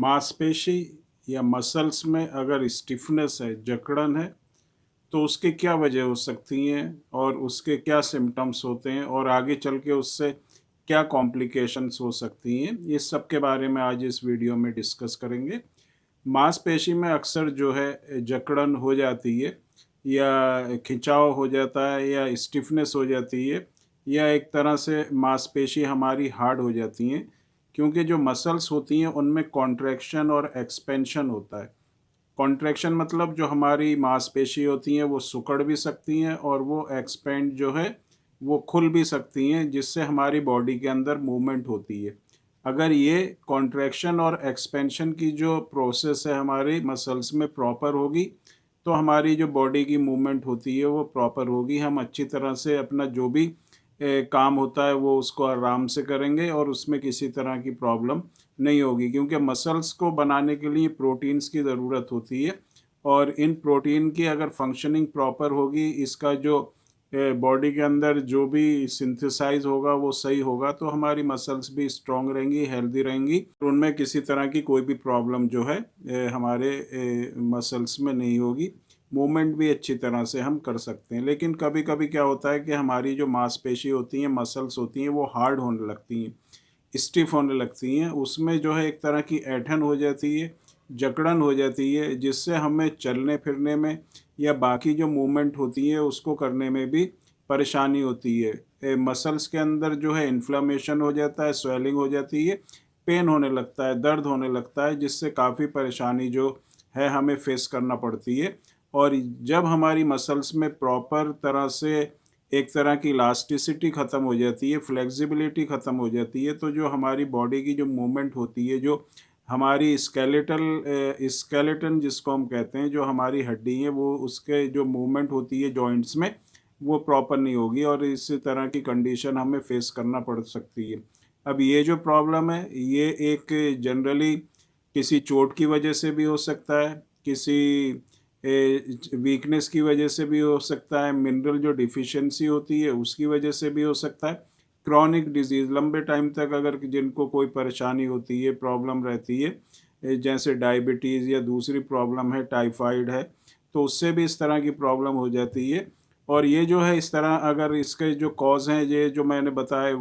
मांसपेशी या मसल्स में अगर स्टिफनेस है, जकड़न है, तो उसकी क्या वजह हो सकती हैं और उसके क्या सिम्टम्स होते हैं और आगे चल के उससे क्या कॉम्प्लिकेशंस हो सकती हैं, इस सब के बारे में आज इस वीडियो में डिस्कस करेंगे। मांसपेशी में अक्सर जो है जकड़न हो जाती है या खिंचाव हो जाता है या स्टिफनेस हो जाती है या एक तरह से मांसपेशी हमारी हार्ड हो जाती हैं, क्योंकि जो मसल्स होती हैं उनमें कॉन्ट्रैक्शन और एक्सपेंशन होता है। कॉन्ट्रैक्शन मतलब जो हमारी मांसपेशी होती हैं वो सिकुड़ भी सकती हैं और वो एक्सपेंड जो है वो खुल भी सकती हैं, जिससे हमारी बॉडी के अंदर मूवमेंट होती है। अगर ये कॉन्ट्रैक्शन और एक्सपेंशन की जो प्रोसेस है हमारी मसल्स में प्रॉपर होगी, तो हमारी जो बॉडी की मूवमेंट होती है वो प्रॉपर होगी। हम अच्छी तरह से अपना जो भी काम होता है वो उसको आराम से करेंगे और उसमें किसी तरह की प्रॉब्लम नहीं होगी, क्योंकि मसल्स को बनाने के लिए प्रोटीन्स की ज़रूरत होती है और इन प्रोटीन की अगर फंक्शनिंग प्रॉपर होगी, इसका जो बॉडी के अंदर जो भी सिंथेसाइज होगा वो सही होगा, तो हमारी मसल्स भी स्ट्रांग रहेंगी, हेल्दी रहेंगी, उनमें किसी तरह की कोई भी प्रॉब्लम जो है हमारे मसल्स में नहीं होगी। मूवमेंट भी अच्छी तरह से हम कर सकते हैं। लेकिन कभी कभी क्या होता है कि हमारी जो मांसपेशी होती हैं, मसल्स होती हैं, वो हार्ड होने लगती हैं, स्टिफ होने लगती हैं, उसमें जो है एक तरह की ऐंठन हो जाती है, जकड़न हो जाती है, जिससे हमें चलने फिरने में या बाकी जो मूवमेंट होती है उसको करने में भी परेशानी होती है। मसल्स के अंदर जो है इन्फ्लामेशन हो जाता है, स्वेलिंग हो जाती है, पेन होने लगता है, दर्द होने लगता है, जिससे काफ़ी परेशानी जो है हमें फेस करना पड़ती है। और जब हमारी मसल्स में प्रॉपर तरह से एक तरह की इलास्टिसिटी ख़त्म हो जाती है, फ्लेक्सिबिलिटी ख़त्म हो जाती है, तो जो हमारी बॉडी की जो मूवमेंट होती है, जो हमारी स्केलेटन जिसको हम कहते हैं, जो हमारी हड्डी है, वो उसके जो मूवमेंट होती है जॉइंट्स में, वो प्रॉपर नहीं होगी और इस तरह की कंडीशन हमें फेस करना पड़ सकती है। अब ये जो प्रॉब्लम है, ये एक जनरली किसी चोट की वजह से भी हो सकता है, किसी वीकनेस की वजह से भी हो सकता है, मिनरल जो डिफिशिएंसी होती है उसकी वजह से भी हो सकता है, क्रॉनिक डिजीज़ लंबे टाइम तक अगर जिनको कोई परेशानी होती है, प्रॉब्लम रहती है, जैसे डायबिटीज़ या दूसरी प्रॉब्लम है, टाइफाइड है, तो उससे भी इस तरह की प्रॉब्लम हो जाती है। और ये जो है इस तरह अगर इसके जो कॉज़ हैं, ये जो मैंने बताए,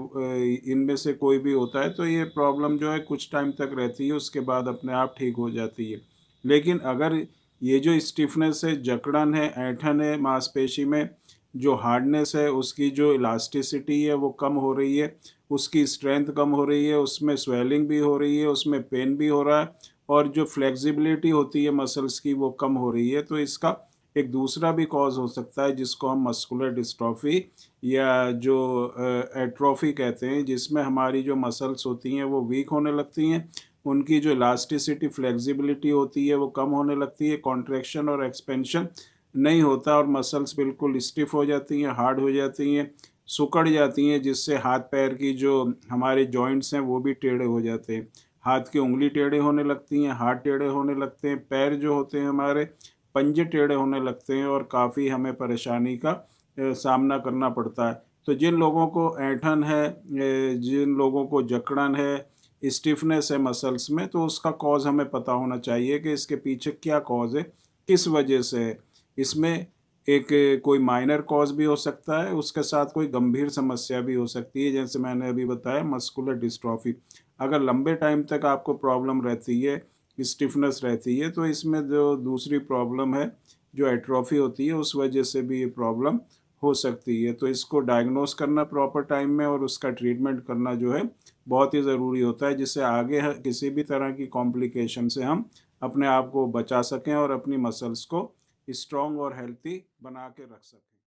इनमें से कोई भी होता है, तो ये प्रॉब्लम जो है कुछ टाइम तक रहती है, उसके बाद अपने आप ठीक हो जाती है। लेकिन अगर ये जो स्टिफनेस है, जकड़न है, ऐंठन है, मांसपेशी में जो हार्डनेस है, उसकी जो इलास्टिसिटी है वो कम हो रही है, उसकी स्ट्रेंथ कम हो रही है, उसमें स्वेलिंग भी हो रही है, उसमें पेन भी हो रहा है और जो फ्लेक्सिबिलिटी होती है मसल्स की वो कम हो रही है, तो इसका एक दूसरा भी कॉज हो सकता है जिसको हम मस्कुलर डिस्ट्रॉफी या जो एट्रोफी कहते हैं, जिसमें हमारी जो मसल्स होती हैं वो वीक होने लगती हैं, उनकी जो इलास्टिसिटी, फ्लेक्सिबिलिटी होती है वो कम होने लगती है, कॉन्ट्रैक्शन और एक्सपेंशन नहीं होता और मसल्स बिल्कुल स्टिफ हो जाती हैं, हार्ड हो जाती हैं, सिकुड़ जाती हैं, जिससे हाथ पैर की जो हमारे जॉइंट्स हैं वो भी टेढ़े हो जाते हैं। हाथ की उंगली टेढ़े होने लगती हैं, हाथ टेढ़े होने लगते हैं, पैर जो होते हैं हमारे, पंजे टेढ़े होने लगते हैं और काफ़ी हमें परेशानी का सामना करना पड़ता है। तो जिन लोगों को ऐंठन है, जिन लोगों को जकड़न है, स्टिफनेस है मसल्स में, तो उसका कॉज़ हमें पता होना चाहिए कि इसके पीछे क्या कॉज़ है, किस वजह से है। इसमें एक कोई माइनर कॉज़ भी हो सकता है, उसके साथ कोई गंभीर समस्या भी हो सकती है, जैसे मैंने अभी बताया मस्कुलर डिस्ट्रॉफी। अगर लंबे टाइम तक आपको प्रॉब्लम रहती है, स्टिफनेस रहती है, तो इसमें जो दूसरी प्रॉब्लम है, जो एट्रोफी होती है, उस वजह से भी ये प्रॉब्लम हो सकती है। तो इसको डायग्नोस करना प्रॉपर टाइम में और उसका ट्रीटमेंट करना जो है बहुत ही ज़रूरी होता है, जिससे आगे किसी भी तरह की कॉम्प्लिकेशन से हम अपने आप को बचा सकें और अपनी मसल्स को स्ट्रॉन्ग और हेल्थी बना के रख सकें।